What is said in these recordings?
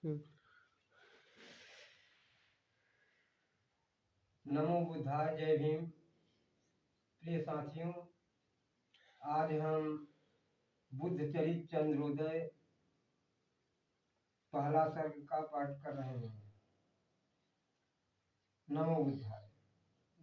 नमो बुद्धाय, जय भीम। प्रिय साथियों, आज हम बुद्ध चरित चंद्रोदय पहला सर्ग का पाठ कर रहे हैं। नमो बुद्धाय।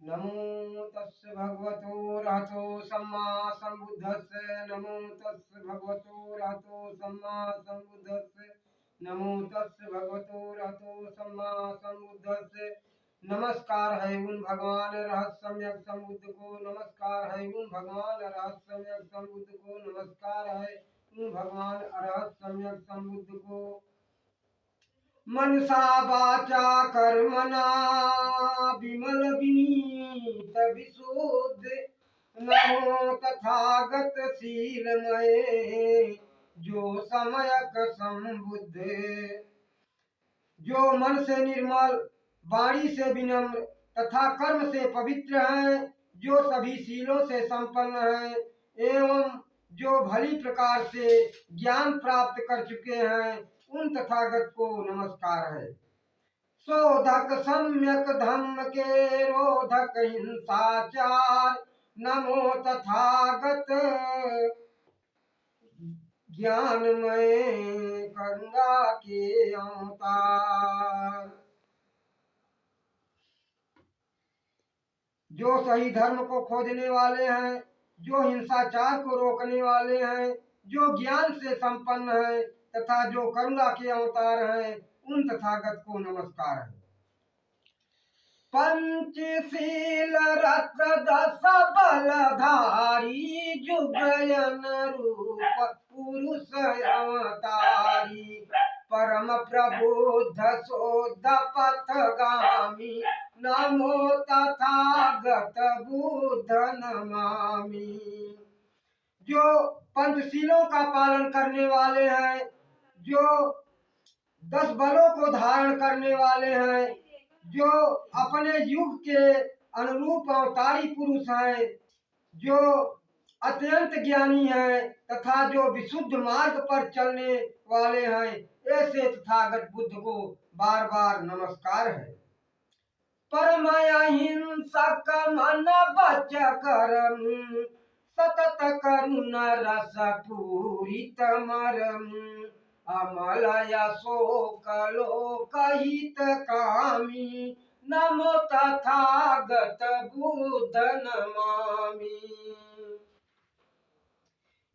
नमो तस्य भगवतो रहतो सम्मा संबुद्धस्य। नमो तस्य भगवतो रहतो सम्मा संबुद्धस्य। नमो तस्य भगवतो रहतो सम्मा संबुद्धस्य। नमस्कार है उन भगवान रहस्यम्यक संबुद्ध को। नमस्कार है उन भगवान रहस्यम्यक संबुद्ध को। नमस्कार है उन भगवान रहस्यम्यक संबुद्ध को। मनसा वाचा कर्मणा विमल विनीत विशुद्ध। नमो तथागत शीलमय जो समयक संबुद्ध। जो मन से निर्मल, वाणी से विनम्र तथा कर्म से पवित्र हैं, जो सभी शीलों से संपन्न हैं एवं जो भली प्रकार से ज्ञान प्राप्त कर चुके हैं, उन तथागत को नमस्कार है। शोधक सम्यक धम्म के रोधक हिंसाचार। नमो तथागत ज्ञानमय गंगा के अवतार। जो सही धर्म को खोजने वाले हैं, जो हिंसाचार को रोकने वाले हैं, जो ज्ञान से संपन्न है तथा जो करुणा के अवतार हैं, उन तथागत को नमस्कार है। पंचशील रत्न दस बलधारी जुगयन रूप पुरुष अवतारी। परम प्रबुद्ध शोध पथगामी। नमो तथागत बुद्ध नमामि। जो पंचशीलों का पालन करने वाले हैं, जो 10 बलों को धारण करने वाले हैं, जो अपने युग के अनुरूप अवतारी पुरुष हैं, जो अत्यंत ज्ञानी हैं तथा जो विशुद्ध मार्ग पर चलने वाले हैं, ऐसे तथागत बुद्ध को बार बार नमस्कार है। परम अहिंसक मन बच करम। सतत करुण रस पूरित मरम। अमल अशोक लोक हित कामी। नमो तथागत बुद्ध नमामि।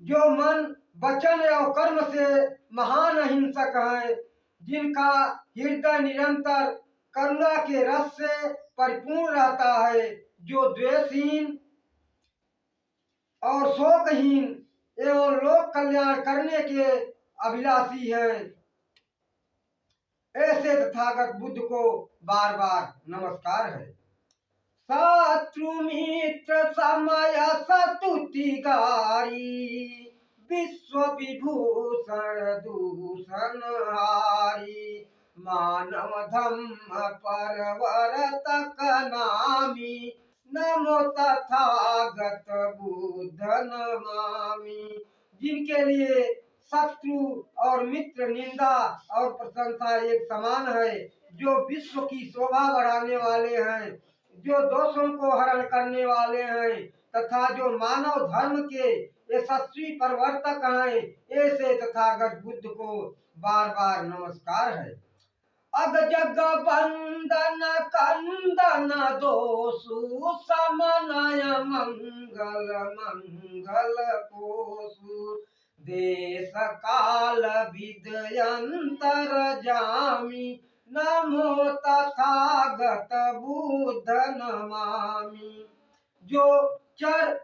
जो मन, वचन एवं कर्म से महान अहिंसक है, जिनका हृदय निरंतर करुणा के रस से परिपूर्ण रहता है, जो द्वेषहीन और शोकहीन एवं लोक कल्याण करने के अभिलाषी हैं, ऐसे तथागत बुद्ध को बार बार नमस्कार है। शत्रु मित्र समय सतुतिगारी। विश्व विभूषण दूषण हारी। मानव धम्म परवर्तक नामी। नमो तथागत बुद्ध नमामि। जिनके लिए शत्रु और मित्र निंदा और प्रशंसा एक समान है, जो विश्व की शोभा बढ़ाने वाले हैं, जो दोषों को हरण करने वाले हैं तथा जो मानव धर्म के यशस्वी प्रवर्तक हैं, ऐसे तथागत बुद्ध को बार बार नमस्कार है। अग जग बंदन कंदन दोषु। समनय मंगल मंगल कोसु। देश काल विद्यंतर जामी। नमो तथागत बुद्ध नमामि। जो चर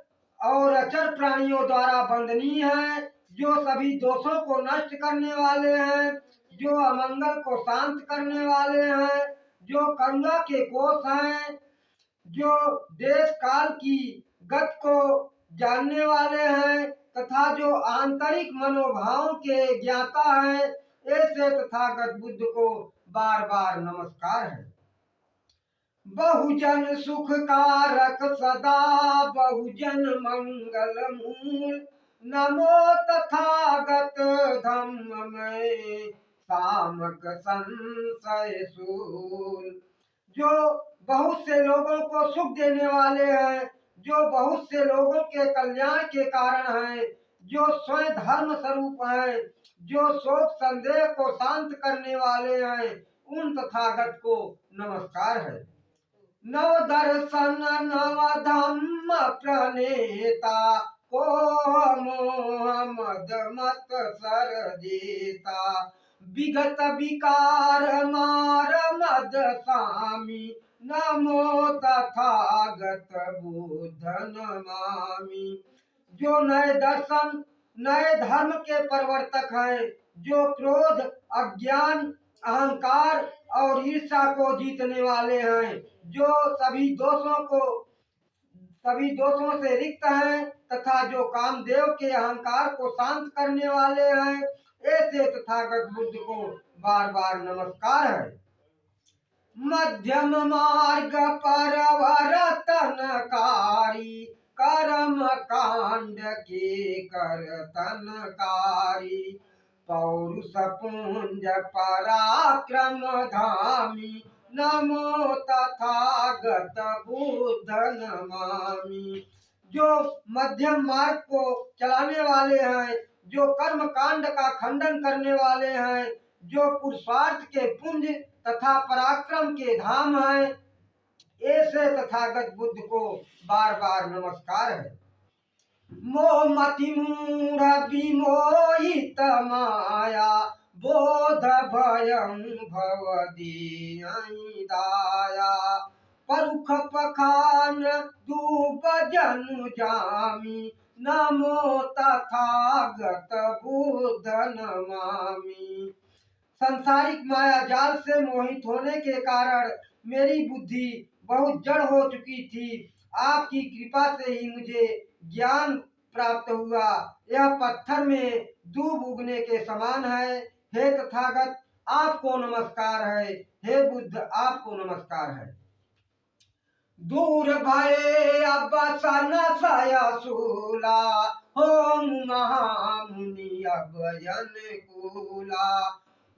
और अचर प्राणियों द्वारा वंदनीय है, जो सभी दोषों को नष्ट करने वाले हैं, जो अमंगल को शांत करने वाले हैं, जो करुणा के कोष हैं, जो देश काल की गति को जानने वाले हैं तथा जो आंतरिक मनोभावों के ज्ञाता हैं, ऐसे तथागत बुद्ध को बार बार नमस्कार है। बहुजन सुख कारक सदा बहुजन मंगल मूल। नमो तथागत धम्म में सामक संशय सूल। जो बहुत से लोगों को सुख देने वाले हैं, जो बहुत से लोगों के कल्याण के कारण हैं, जो स्वयं धर्म स्वरूप हैं, जो शोक संदेह को शांत करने वाले हैं, उन तथागत को नमस्कार है। नव दर्शन नव धम्म प्रणेता, को मोह मद मत सर देता। विगत विकार मार मद स्वामी, नमो तथागत बुद्ध नमामि। जो नए दर्शन नए धर्म के प्रवर्तक हैं, जो क्रोध अज्ञान अहंकार और ईर्ष्या को जीतने वाले हैं, जो सभी दोषों से रिक्त हैं तथा जो कामदेव के अहंकार को शांत करने वाले हैं, ऐसे तथागत बुद्ध को बार बार नमस्कार है। मध्यम मार्ग परवर्तनकारी, कर्म कांड के करतनकारी। पौरुष पुंज पराक्रम धामी, नमो तथागत बुद्ध नमामि। जो मध्यम मार्ग को चलाने वाले हैं, जो कर्म कांड का खंडन करने वाले हैं, जो पुरुषार्थ के पुंज तथा पराक्रम के धाम हैं, ऐसे तथागत बुद्ध को बार बार नमस्कार है। मोहमति मूढ़ विमोहित माया, बोध भयं भवदीयं दाया। परुख पखान दूब जनु जामी, नमो तथागत बुद्ध नमामि। संसारिक माया जाल से मोहित होने के कारण मेरी बुद्धि बहुत जड़ हो चुकी थी। आपकी कृपा से ही मुझे ज्ञान प्राप्त हुआ। यह पत्थर में दूब उगने के समान है। हे तथागत, आपको नमस्कार है। हे बुद्ध, आपको नमस्कार है। दूर भये अब सन सयसूला, होम महामुनि अब अनुकूला।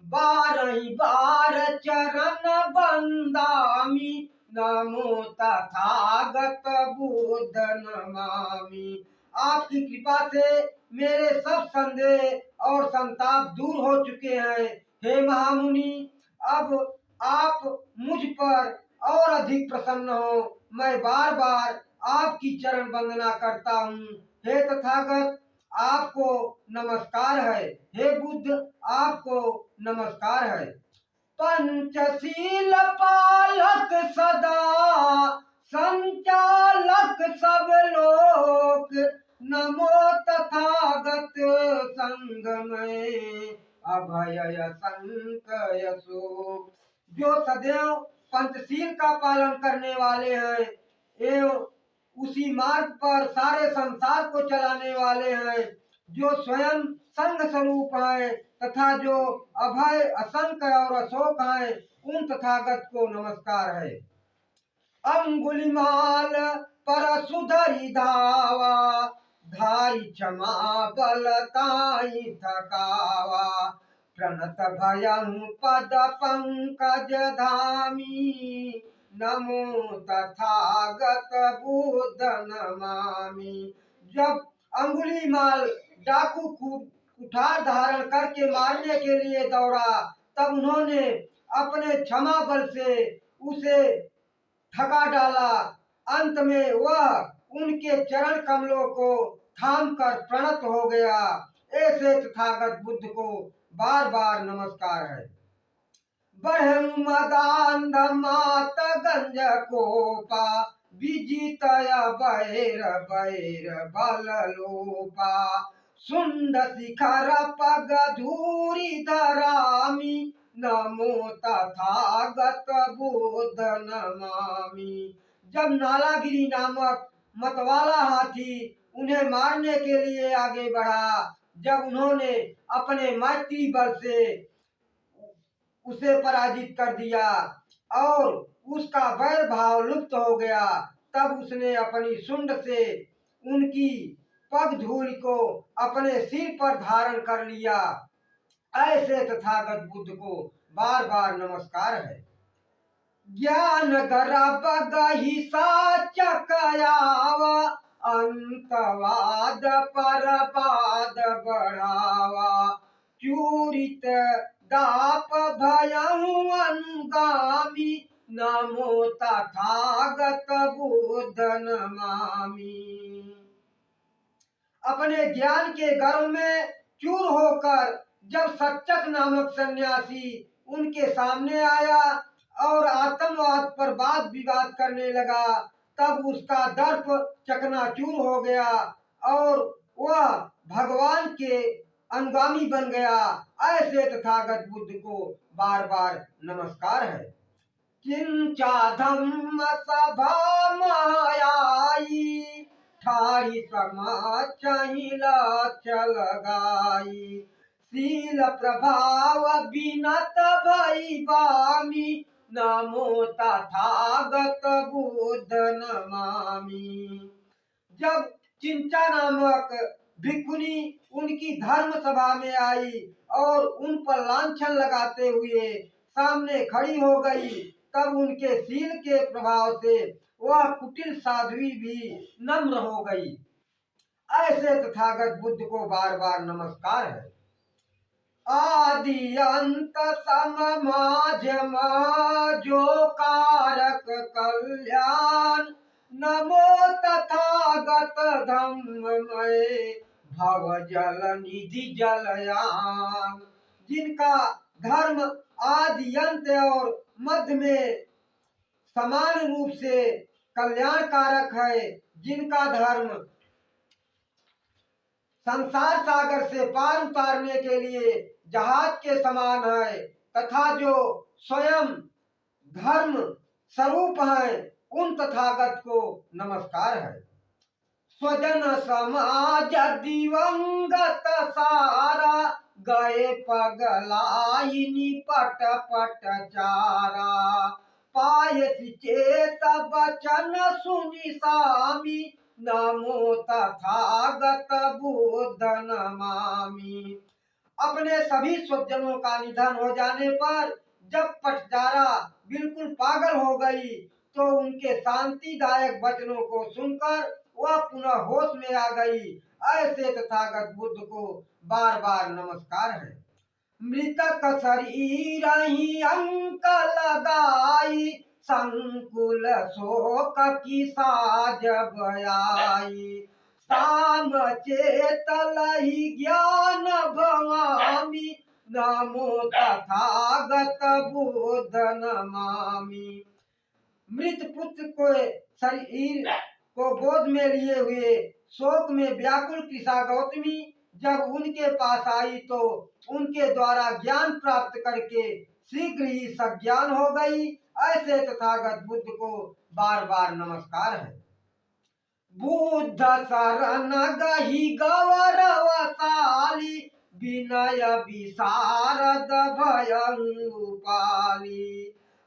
बारही बार चरण बंदामी, नमो तथागत बुद्ध नमामि। आपकी कृपा से मेरे सब संदेह और संताप दूर हो चुके हैं। हे महामुनि, अब आप मुझ पर और अधिक प्रसन्न हो। मैं बार बार आपकी चरण वंदना करता हूँ। हे तथागत, आपको नमस्कार है। हे बुद्ध, आपको नमस्कार है। पंचशील पालक सदा संचालक सब लोक, नमो तथागत संग में अभय संकय शोक। जो सदैव पंचशील का पालन करने वाले हैं एवं उसी मार्ग पर सारे संसार को चलाने वाले हैं, जो स्वयं संग स्वरूप है तथा जो अभय असंख्य और अशोक है, उन तथागत को नमस्कार है। अंगुलिमाल पर सुधरी धावा, धाई क्षमा बलताई थकावा। प्रणत भयं पद पंकज धामी, नमो तथागत बुद्ध नमामि। जब अंगुलीमाल डाकू कुठार धारण करके मारने के लिए दौड़ा, तब उन्होंने अपने क्षमा बल से उसे थका डाला। अंत में वह उनके चरण कमलों को थाम कर प्रणत हो गया। ऐसे तथागत बुद्ध को बार बार नमस्कार है। बढ़ मदांध मात गंज कोपा, विजितय बैर बैर बल लोपा। सुंड शिखर पग धूरी धरामी, नमो तथागत बुद्ध नमामि। जब नालागिरी नामक मतवाला हाथी उन्हें मारने के लिए आगे बढ़ा, जब उन्होंने अपने मैत्री बल से उसे पराजित कर दिया और उसका वैर भाव लुप्त हो गया, तब उसने अपनी सुंड से उनकी पग धूलि को अपने सिर पर धारण कर लिया। ऐसे तथागत बुद्ध को बार बार नमस्कार है। ज्ञान गर्भ गहि साचकयावा, अंतवाद परवाद बढ़ावा, चूरित दाप भयहु अनुगामी, नमो तथागत बुद्ध नमामि। अपने ज्ञान के गर्भ में चूर होकर जब सच्चक नामक सन्यासी उनके सामने आया और आत्मवाद पर वाद विवाद करने लगा, तब उसका दर्प चकनाचूर हो गया और वह भगवान के अनुगामी बन गया। ऐसे तथागत बुद्ध को बार बार नमस्कार है। किंचा धम्म सभा मायाई, ठाई समाचाही लक्ष्य लगाई, शील प्रभाव बिनत भई बामी, नमो तथागत बुद्ध नमामि। जब चिंचा नामक भिक्षुनी उनकी धर्म सभा में आई और उन पर लांछन लगाते हुए सामने खड़ी हो गई, तब उनके शील के प्रभाव से वह कुटिल साध्वी भी नम्र हो गई। ऐसे तथागत बुद्ध को बार बार नमस्कार है। आदि अंत सम माध्यम जो कारक कल्याण, नमो तथागत धम्ममय भव जल निधि जलयान। जिनका धर्म आदि अंत और मध्य में समान रूप से कल्याणकारक है, जिनका धर्म संसार सागर से पार उतारने के लिए जहाज के समान है, तथा जो स्वयं धर्म स्वरूप है, उन तथागत को नमस्कार है। स्वजन समाज दिवंगत सारा, गए पगलाई निपट पट चारा, पाय चेत बचन सुनि सामी, नमो तथागत बुद्ध नमामि। अपने सभी स्वजनों का निधन हो जाने पर जब पटचारा बिल्कुल पागल हो गई, तो उनके शांतिदायक वचनों को सुनकर वह पुनः होश में आ गई। ऐसे तथागत बुद्ध को बार बार नमस्कार है। मृतक शरीर ही अंक लगाई, संकुल शोक की साज बयाई, साम चेतल ही ज्ञान भवामी, नमो तथागत बुद्ध नमामि। मृत पुत्र को शरीर को गोद में लिए हुए शोक में व्याकुल कृषा गौतमी जब उनके पास आई, तो उनके द्वारा ज्ञान प्राप्त करके शीघ्र ही सज्ञान हो गई। ऐसे तथागत बुद्ध को बार बार नमस्कार है। बुद्ध शरण गहि गौरवशाली, विनय विशारद भयंपाली,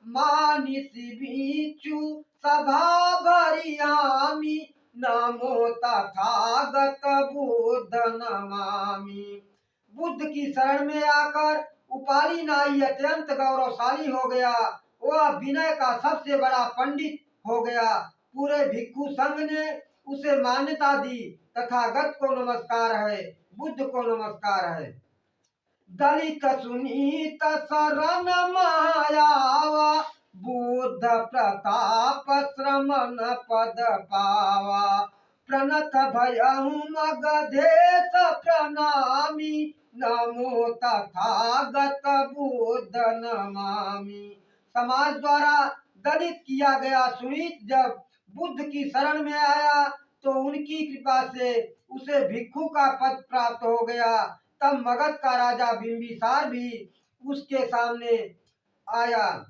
मानिस भिक्षु सभा भरियामी, नमो तथागत बुद्ध नमामि। बुद्ध की शरण में आकर उपाली नाई अत्यंत गौरवशाली हो गया। वह विनय का सबसे बड़ा पंडित हो गया। पूरे भिक्षु संघ ने उसे मान्यता दी। तथागत को नमस्कार है, बुद्ध को नमस्कार है। दलित सुनीत शरण मायावा, बुद्ध प्रताप श्रमण पद पावा, प्रणत भयहु मगधेश प्रणामी, नमो तथागत बुद्ध नमामि। समाज द्वारा दलित किया गया सुनीत जब बुद्ध की शरण में आया, तो उनकी कृपा से उसे भिक्षु का पद प्राप्त हो गया। तब मगध का राजा बिंबिसार भी उसके सामने आया।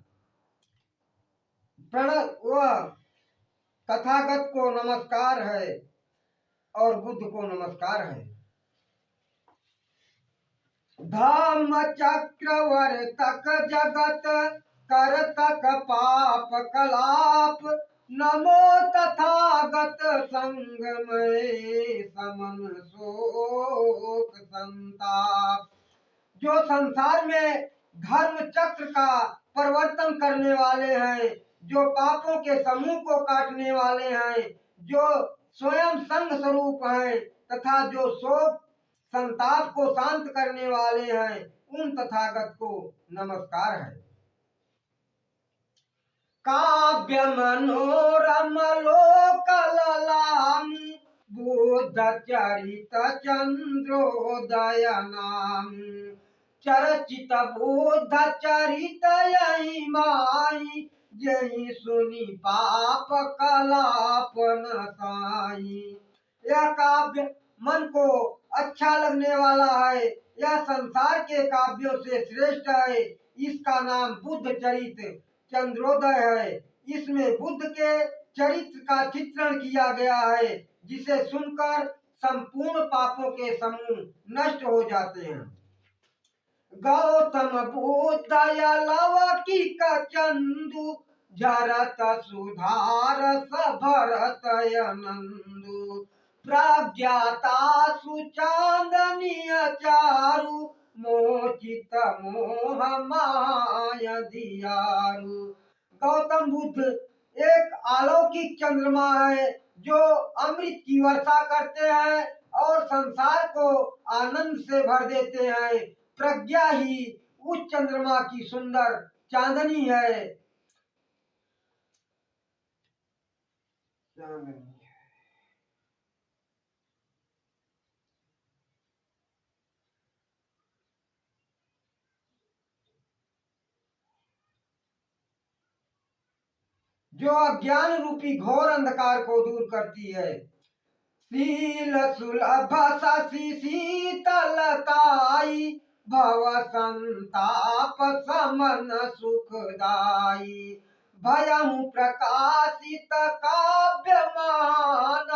वह तथागत को नमस्कार है और बुद्ध को नमस्कार है। धम्म चक्रवर्तक जगत करतक पाप कलाप, नमो तथागत संगमय समन शोक संताप। जो संसार में धर्म चक्र का परिवर्तन करने वाले हैं, जो पापों के समूह को काटने वाले हैं, जो स्वयं संग स्वरूप हैं तथा जो शोक संताप को शांत करने वाले हैं, उन तथागत को नमस्कार है। काव्य मनोरम लोक ललामी बुद्ध चरित चंद्रोदय नामी चर्चित बुद्ध चरित यही माई जही सुनी पाप कलापन साई। यह काव्य मन को अच्छा लगने वाला है, यह संसार के काव्यों से श्रेष्ठ है। इसका नाम बुद्ध चरित चंद्रोदय है। इसमें बुद्ध के चरित्र का चित्रण किया गया है, जिसे सुनकर संपूर्ण पापों के समूह नष्ट हो जाते हैं। गौतम बुद्ध लौकिक चंदु झरत सुधार भरत नंदु प्रज्ञाता सुचांदनीय चारु मोचित मोह माया दियारु। गौतम बुद्ध एक अलौकिक चंद्रमा है, जो अमृत की वर्षा करते हैं और संसार को आनंद से भर देते हैं। प्रज्ञा ही उस चंद्रमा की सुंदर चांदनी है। जो अज्ञान रूपी घोर अंधकार को दूर करती है। शील सुलभ शशि शीतलताई भव संताप समन सुखदाई भयं प्रकाशित काव्यमान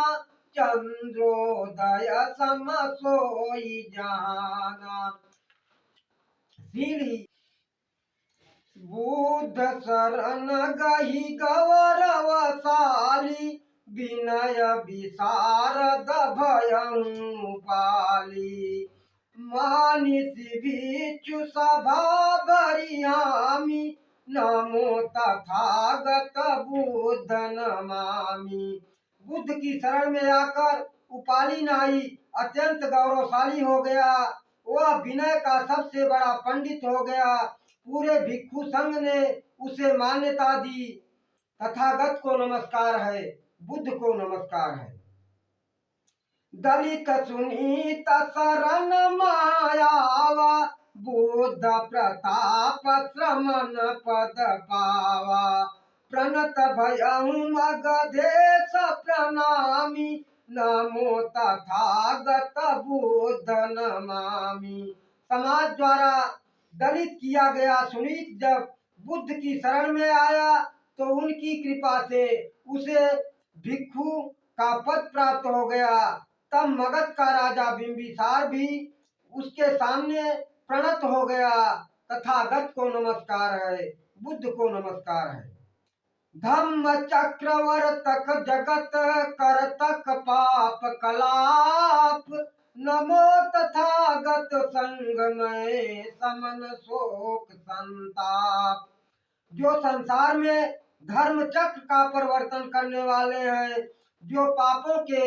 चंद्रोदय सम सोई जाना। शील बुद्ध शरण गही गौरवशाली विनय विशारद भयं पाली मानिस भिक्षु सभा भरियामी नमो तथागत बुद्ध नमामि। बुद्ध की शरण में आकर उपाली नाई अत्यंत गौरवशाली हो गया। वह विनय का सबसे बड़ा पंडित हो गया। पूरे भिक्षु संघ ने उसे मान्यता दी। तथागत को नमस्कार है, बुद्ध को नमस्कार है। दलित सुनीत शरण मायावा बुद्ध प्रताप श्रमण पद पावा प्रणत भयं मगधेश प्रणामी नमो तथागत बुद्ध नमामि। समाज द्वारा दलित किया गया सुनीत जब बुद्ध की शरण में आया तो उनकी कृपा से उसे भिक्षु का पद प्राप्त हो गया। तब मगध का राजा बिंबिसार भी उसके सामने प्रणत हो गया। तथागत को नमस्कार है, बुद्ध को नमस्कार है। धम्म चक्रवर्तक जगत करतक पाप कलाप नमो तथागत संग में समन शोक संताप। जो संसार में धर्म चक्र का परिवर्तन करने वाले हैं, जो पापों के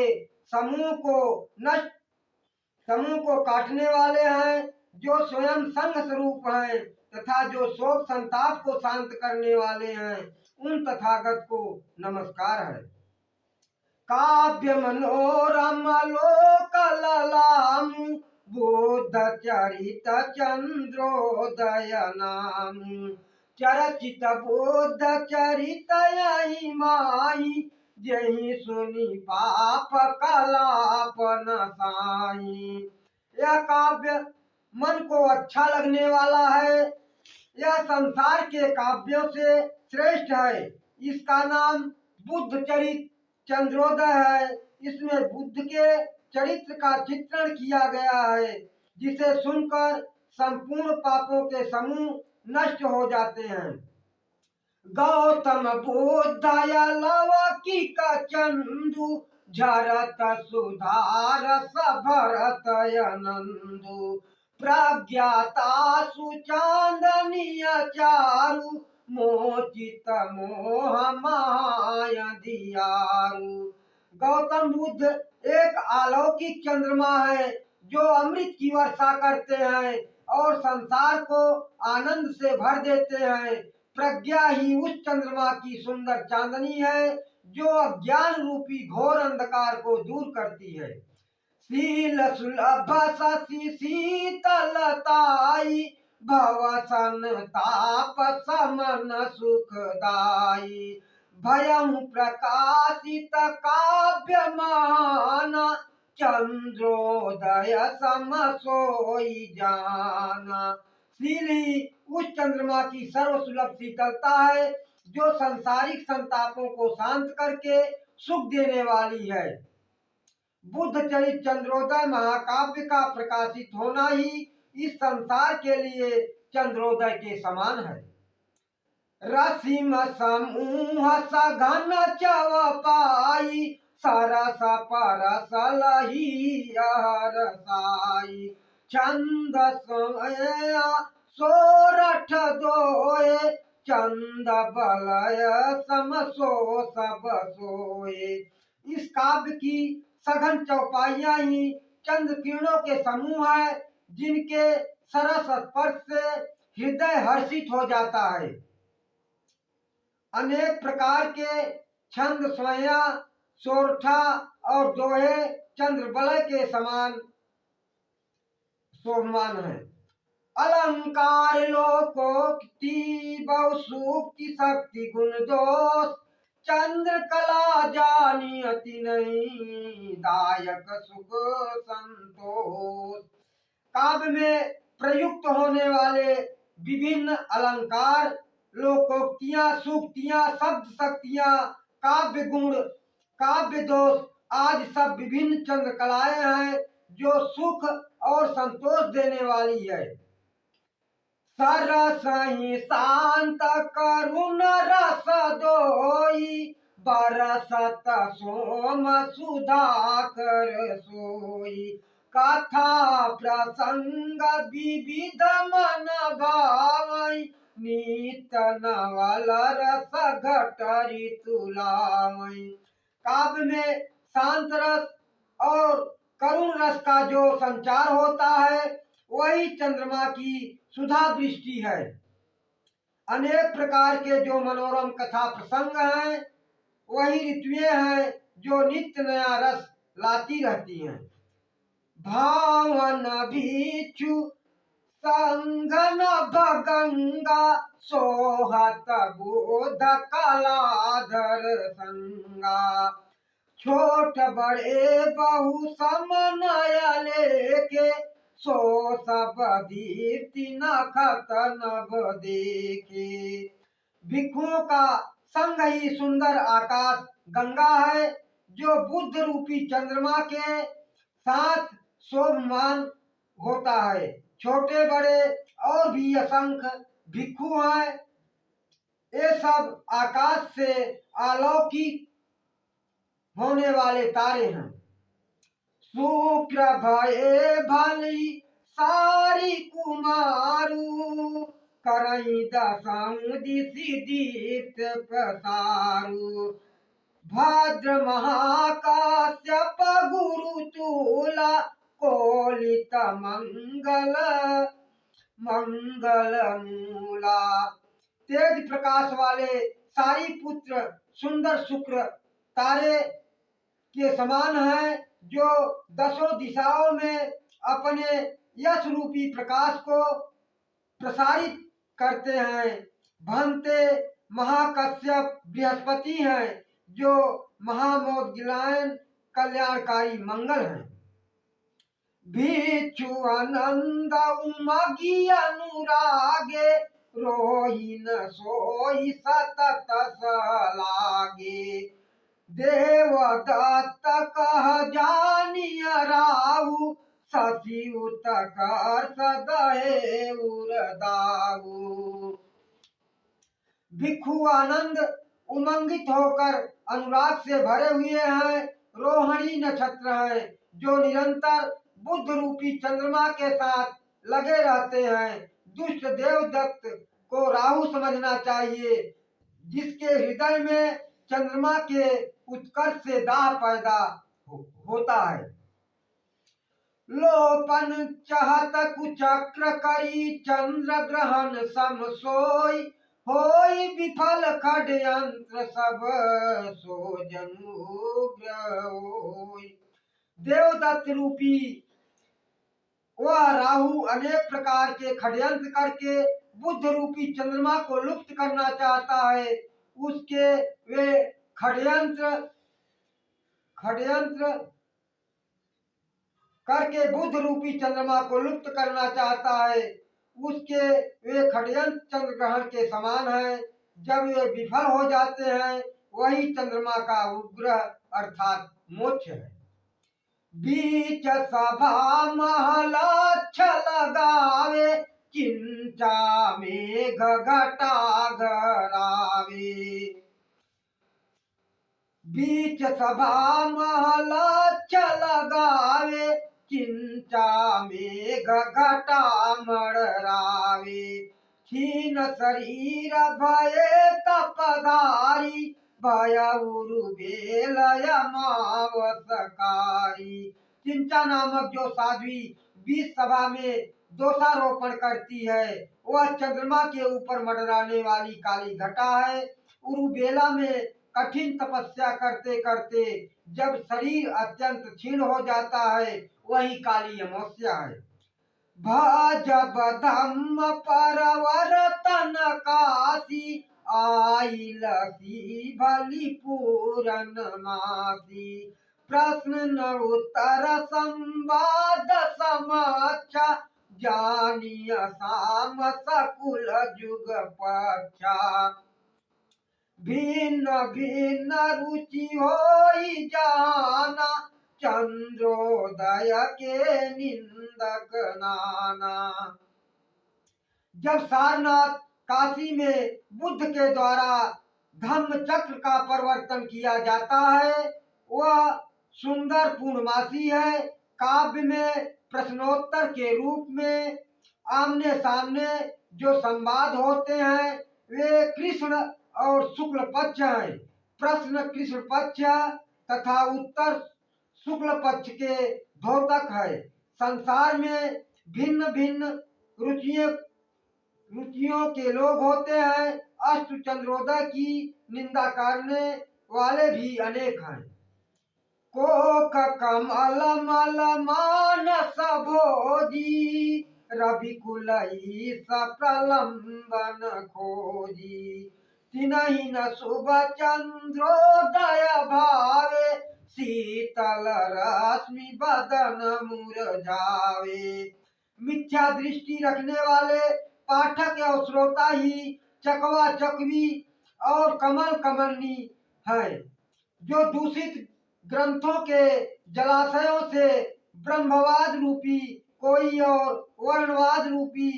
समूह को काटने वाले हैं, जो स्वयं संग स्वरूप हैं तथा जो शोक संताप को शांत करने वाले हैं, उन तथागत को नमस्कार है। काव्य मनोरम लोक ललाम बुद्ध चरित चंद्रोदय नाम चरचित बुद्ध चरित यही माई जही सुनी पाप कलापन साई। यह काव्य मन को अच्छा लगने वाला है। यह संसार के काव्यों से श्रेष्ठ है। इसका नाम बुद्ध चरित चंद्रोदय है। इसमें बुद्ध के चरित्र का चित्रण किया गया है, जिसे सुनकर संपूर्ण पापों के समूह नष्ट हो जाते हैं। गौतम बुद्ध लौकिक चंदु झरत सुधार भरत नंदु प्रज्ञाता सुचांदनीय चारु मोचित मोह माया दियारु। गौतम बुद्ध एक अलौकिक चंद्रमा है जो अमृत की वर्षा करते हैं और संसार को आनंद से भर देते हैं। प्रज्ञा ही उस चंद्रमा की सुंदर चांदनी है जो अज्ञान रूपी घोर अंधकार को दूर करती है। शील सुलभ शशि शीतलताई भव संताप समन सुखदाई। भयं प्रकाशित काव्यमान चंद्रोदय सम सोई जाना। शीली उस चंद्रमा की सर्वसुलभ शीतलता है जो संसारिक संतापों को शांत करके सुख देने वाली है। बुद्ध चरित चंद्रोदय महाकाव्य का प्रकाशित होना ही इस संसार के लिए चंद्रोदय के समान है। रसिम समूह सघन चव पाई सरस परस लही रसाई। छंद समय सोरठ दोए चंद बलय सम सो सब सोए। इस काव्य की सघन चौपाइयां ही चंद्र किरणों के समूह है जिनके सरस स्पर्श से हृदय हर्षित हो जाता है। अनेक प्रकार के छंद स्वया सोरठा और दोहे चंद्र बलय के समान शोभमान है। अलंकार लोकोक्ति बहुसूक्ति शक्ति गुण दोष चंद्र कला जानी अति नहीं दायक सुख संतोष। काव्य में प्रयुक्त होने वाले विभिन्न अलंकार लोकोक्तियां सूक्तियां शब्द शक्तियां काव्य गुण काव्य दोष आदि सब विभिन्न चंद्र कलाएं हैं जो सुख और संतोष देने वाली है। सरस ही शांत करुण रस दोई बरसत सोम सुधाकर सोई। कथा प्रसंग विविध मन भावई नीत नवल रस घटरी तुलामई। काव्य में शांत रस और करुण रस का जो संचार होता है वही चंद्रमा की सुधा दृष्टि है। अनेक प्रकार के जो मनोरम कथा प्रसंग हैं वही ऋतुएं हैं जो नित्य नया रस लाती रहती हैं। भावन भिक्षु संगन भगंगा सोहत बोध कलाधर संगा। छोट बड़े बहु समनय लेके सो सब दीप्ति नखत नभ देखे। भिक्षुओं का संग ही सुंदर आकाश गंगा है जो बुद्ध रूपी चंद्रमा के साथ शोभमान होता है। छोटे बड़े और भी असंख्य भिक्षु हैं। ये सब आकाश से अलौकिक होने वाले तारे हैं। शुक्र भये भली सारी कुमारू करई दसम दिशि दीप्त प्रसारू। भद्र महाकाश्यप गुरु तुला कोलित मंगल मंगल मूला। तेज प्रकाश वाले सारी पुत्र सुंदर शुक्र तारे के समान है जो दसों दिशाओं में अपने यश रूपी प्रकाश को प्रसारित करते हैं। भंते महाकश्यप बृहस्पति हैं जो महामोदगिलायन कल्याणकारी मंगल हैं। भिक्षु आनंद उमगी अनुरागे रोहिन सोई सतत सलागे। देवदत्त कह जानिय राहु शशि उतकर सदहे उरदाऊ। भिक्षु आनंद उमंगित होकर अनुराग से भरे हुए हैं। रोहिणी नक्षत्र है जो निरंतर बुद्ध रूपी चंद्रमा के साथ लगे रहते हैं। दुष्ट देवदत्त को राहु समझना चाहिए, जिसके हृदय में चंद्रमा के उत्कर्ष से दाह पैदा होता है। लोपन चाहत कुचक्र करी चंद्र ग्रहण सम सोई, होई विफल खडयंत्र सब सो जनुग्रह होई। देवदत्त रूपी वह राहु अनेक प्रकार के षड्यंत्र करके बुद्ध रूपी चंद्रमा को लुप्त करना चाहता है। उसके वे षड्यंत्र करके बुद्ध रूपी चंद्रमा को लुप्त करना चाहता है। उसके वे षड्यंत्र चंद्र ग्रहण के समान है। जब वे विफल हो जाते हैं, वही चंद्रमा का उपग्रह अर्थात मोक्ष है। बीच सभा महलाच्छ लगावे, चिंता मेघ घटा गरावे। बीच सभा महलाच्छ लगावे, चिंता मेघ घटा मड़रावे। क्षीण शरीर भये तपधारी, भय उरुबेलय मावसकारी। चिंता नामक जो साध्वी बीच सभा में दोषारोपण करती है, वह चंद्रमा के ऊपर मंडराने वाली काली घटा है। उरुबेला में कठिन तपस्या करते करते जब शरीर अत्यंत क्षीण हो जाता है, वही काली अमावस्या है। भजब धम्म परवर्तन काशी, आइलसी भली पूरन मासी। प्रश्न न उत्तर संवाद समक्षा, जानिय साम सकुल जुग पक्षा। भिन्न भिन्न रुचि होई जाना, चंद्रोदय के निंदक नाना। जब सारनाथ काशी में बुद्ध के द्वारा धम्म चक्र का परिवर्तन किया जाता है, वह सुंदर पूर्णमासी है। काव्य में प्रश्नोत्तर के रूप में आमने सामने जो संवाद होते हैं, वे कृष्ण और शुक्ल पक्ष है। प्रश्न कृष्ण पक्ष तथा उत्तर शुक्ल पक्ष के द्योतक है। संसार में भिन्न भिन्न रुचियों के लोग होते हैं। अष्ट चंद्रोदय की निंदा करने वाले भी अनेक हैं। कोक कमल मल मानस भोजी, रवि कुलई सप्रलंबन खोजी। तिनहि न शुभ चंद्रोदय भावे, शीतल रश्मि बदन मुरझावे। मिथ्या दृष्टि रखने वाले पाठक और श्रोता ही चकवा चकवी और कमल कमलनी है। जो दूषित ग्रंथों के जलाशयों से ब्रह्मवाद रूपी कोई और वर्णवाद रूपी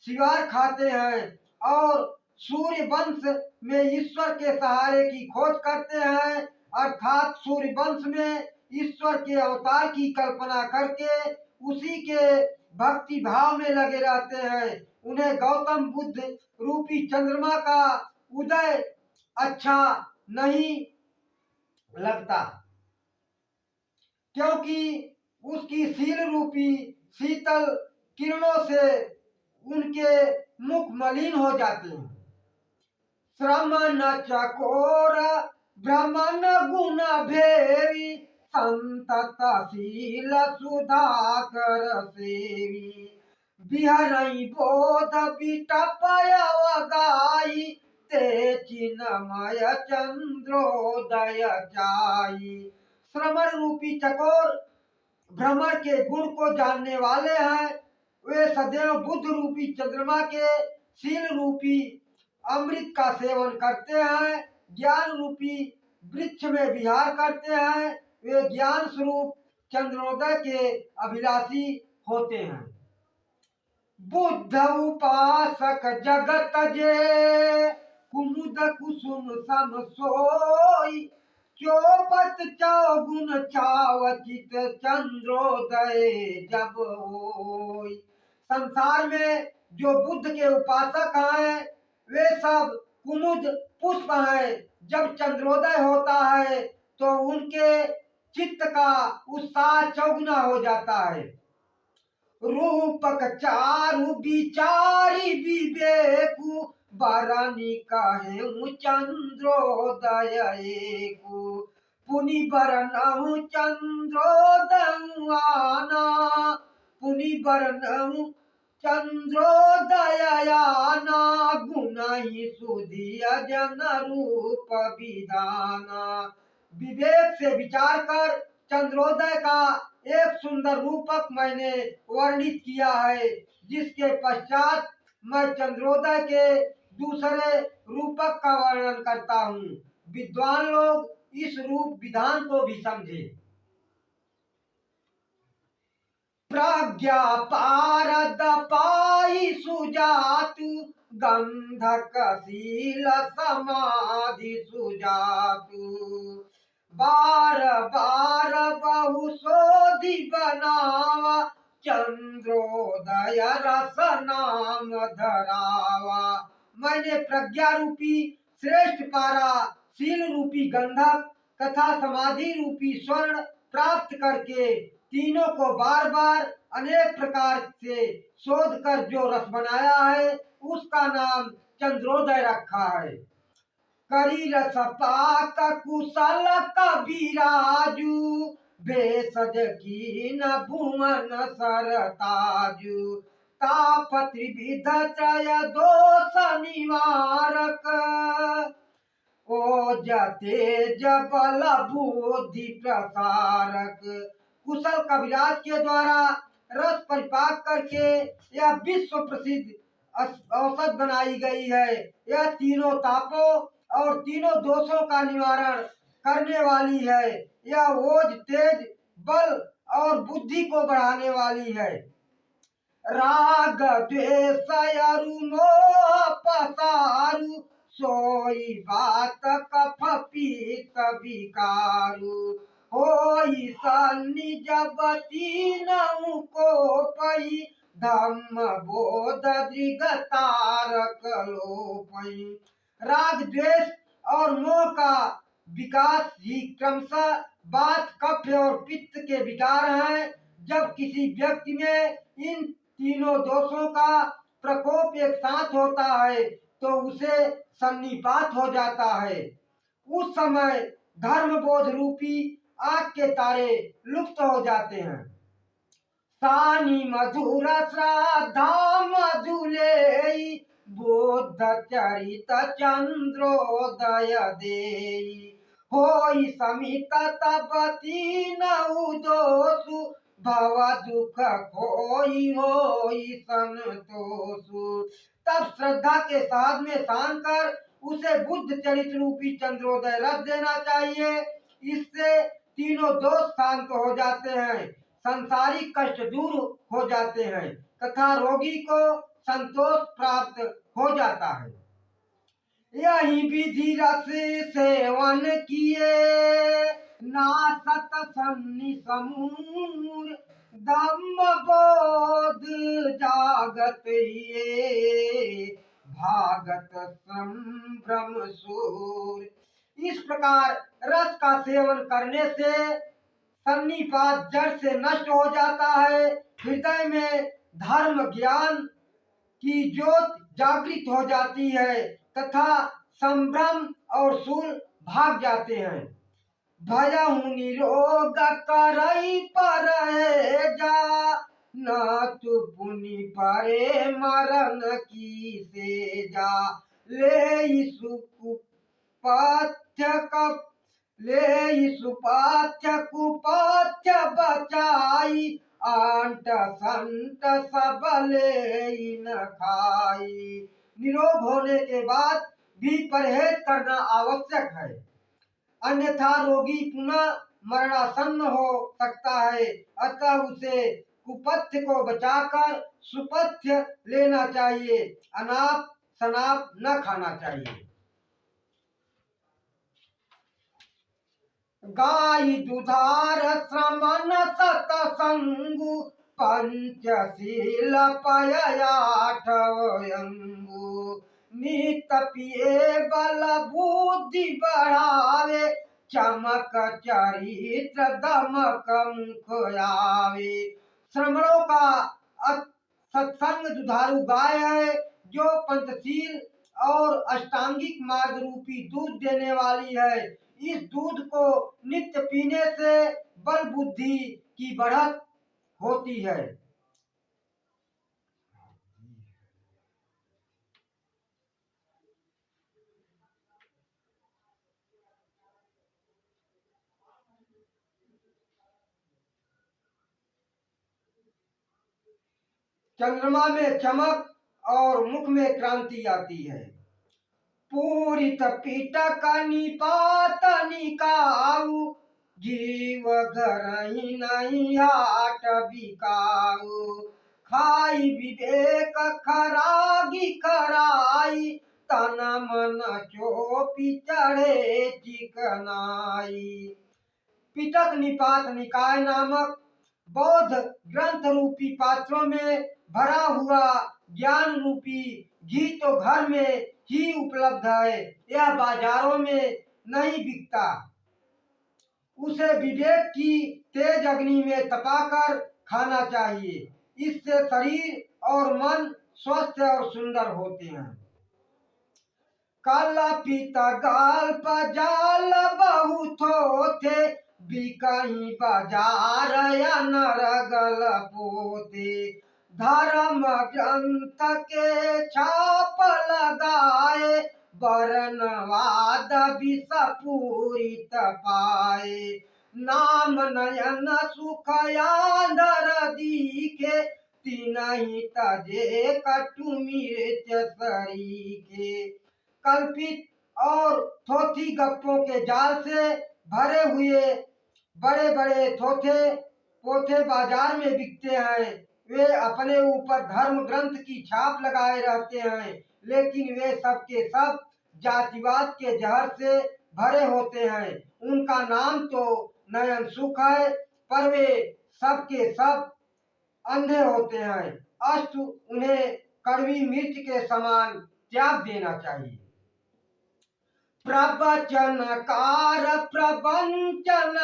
शिवार खाते हैं और सूर्य वंश में ईश्वर के सहारे की खोज करते हैं, अर्थात सूर्य वंश में ईश्वर के अवतार की कल्पना करके उसी के भक्ति भाव में लगे रहते हैं। उन्हें गौतम बुद्ध रूपी चंद्रमा का उदय अच्छा नहीं लगता, क्योंकि उसकी शील रूपी शीतल किरणों से उनके मुख मलिन हो जाते हैं। श्रमण चकोर भ्रमण गुण भेवी, संतत शील सुधाकर सेवी। बिहरई बोध बिटपयव गाई, ते चिन्मय चंद्रोदय चाई। श्रमण रूपी चकोर भ्रमण के गुण को जानने वाले हैं। वे सदैव बुद्ध रूपी चंद्रमा के शील रूपी अमृत का सेवन करते हैं, ज्ञान रूपी वृक्ष में विहार करते हैं। वे ज्ञान स्वरूप चंद्रोदय के अभिलाषी होते हैं। बुद्ध उपासक जगत जे, कुमुद कुसुम सम सोई। चौपत चौगुन चावचित, चंद्रोदय जब होई। संसार में जो बुद्ध के उपासक हैं वे सब कुमुद पुष्प हैं। जब चंद्रोदय होता है तो उनके चित्त का उत्साह चौगुना हो जाता है। रूपक चारु विचारी विवेकु बरनी कहे चंद्रोदय एकु पुनि बरनहु चंद्रोदय आना पुनि बरनहु चंद्रोदय आना गुणहि सुधिय जन रूप विधाना। विवेक से विचार कर चंद्रोदय का एक सुंदर रूपक मैंने वर्णित किया है, जिसके पश्चात मैं चंद्रोदय के दूसरे रूपक का वर्णन करता हूँ। विद्वान लोग इस रूप विधान को भी समझे। प्रज्ञा पारद पाई सुजातु गंधक शील समाधि सुजातु बार बार बहु शोधि बनावा चंद्रोदय रस नाम धरावा। मैंने प्रज्ञा रूपी श्रेष्ठ पारा, शील रूपी गंधक तथा समाधि रूपी स्वर्ण प्राप्त करके तीनों को बार बार अनेक प्रकार से शोध कर जो रस बनाया है उसका नाम चंद्रोदय रखा है। करी रस पाक कुशल कबीराजू भेषज कीन भुवन सरताजू ताप त्रिविध त्रय दोष निवारक ओज तेज बल बुद्धि प्रसारक। कुशल कविराज के द्वारा रस परिपाक करके यह विश्व प्रसिद्ध औषध बनाई गई है। यह तीनों तापों और तीनों दोषों का निवारण करने वाली है। यह ओज, तेज, बल और बुद्धि को बढ़ाने वाली है। राग द्वेष अरु मोह पसारु सोई बात कफ पीत विकारु होई सन्नि जब तीनऊ को पई धम्म बोध दृग तारक लोपई। राग, द्वेष और मोह का विकास ही क्रमशः बात, कफ और पित्त के विकार हैं। जब किसी व्यक्ति में इन तीनों दोषों का प्रकोप एक साथ होता है तो उसे सन्निपात हो जाता है। उस समय धर्म बोध रूपी आग के तारे लुप्त हो जाते हैं। सानी मधुर श्रद्धा मधुलेई बुद्ध चरित चंद्रोदय देई होई समित तब तीनऊ दोषु भव दुख खोई होई संतोषु। तब श्रद्धा के साथ में सान कर उसे बुद्ध चरित रूपी चंद्रोदय रस देना चाहिए। इससे तीनों दोष शांत हो जाते हैं, संसारिक कष्ट दूर हो जाते हैं तथा रोगी को संतोष प्राप्त हो जाता है। यही विधि रस सेवन किए नासत सन्नि समूर धम्म बोध जागत ये भागत संभ्रम सूर। इस प्रकार रस का सेवन करने से सन्निपात जड़ से नष्ट हो जाता है। हृदय में धर्म ज्ञान की ज्योत जागृत हो जाती है तथा संभ्रम और शूल भाग जाते हैं। भयहु निरोग करई पर जा न तु पुनि परे मरण की से जा ले सुपाथ्य कुपाथ्य बचाई आंट संत सब ले न खाई। निरोग होने के बाद भी परहेज करना आवश्यक है, अन्यथा रोगी पुनः मरणासन्न हो सकता है। अतः उसे कुपथ्य को बचाकर सुपथ्य लेना चाहिए, अनाप शनाप न खाना चाहिए। गाय दुधार श्रमण सतसंगु पंचशील पयाठवयंगु नित पिए बल बुद्धि बढ़ावे चमक चरित्र दमक मुख आवे। श्रमणों का सत्संग दुधारू गाय है जो पंचशील और अष्टांगिक मार्ग रूपी दूध देने वाली है। इस दूध को नित्य पीने से बल बुद्धि की बढ़त होती है। चंद्रमा में चमक और मुख में क्रांति आती है। पूरित पीटक निपात निकाऊ जीव घर ही नहीं हाट बिकाऊ खाई विवेक खरागी खराई तन मन चोपी चढ़े चिकनाई। पिटक निपात निकाय नामक बौद्ध ग्रंथ रूपी पात्रों में भरा हुआ ज्ञान रूपी घी तो घर में ही उपलब्ध है, यह बाजारों में नहीं बिकता। उसे विवेक की तेज अग्नि में तपाकर खाना चाहिए। इससे शरीर और मन स्वस्थ और सुंदर होते हैं। कल्पित गल्प जाल बहुत होते बिकहीं बाजार या नरगल पोते धर्म ग्रंथ के छाप लगाए वर्णवाद विष पूरित पाए नाम नयन सुख आंधर दीखे तिनहि तजे कटु मिर्च सरीखे। कल्पित और थोथी गप्पों के जाल से भरे हुए बड़े बड़े थोथे पोथे बाजार में बिकते हैं। वे अपने ऊपर धर्म ग्रंथ की छाप लगाए रहते हैं, लेकिन वे सब के सब जातिवाद के जहर से भरे होते हैं। उनका नाम तो नयन सुख है, पर वे सब के सब अंधे होते हैं। अष्ट उन्हें कड़वी मिर्च के समान त्याग देना चाहिए। प्रवचनकार प्रवंचनकारी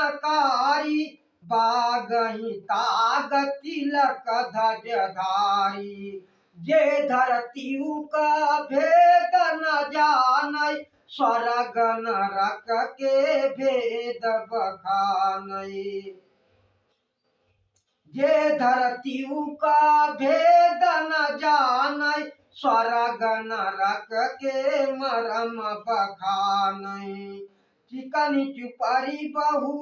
बागही ताग तिलक ध्वजधारी जे धरती का भेद न जानै स्वर्ग नरक के भेद बखानै। जे धरती का भेद न जानै स्वर्ग नरक के मरम बखानै। चिकनी चुपड़ी बहु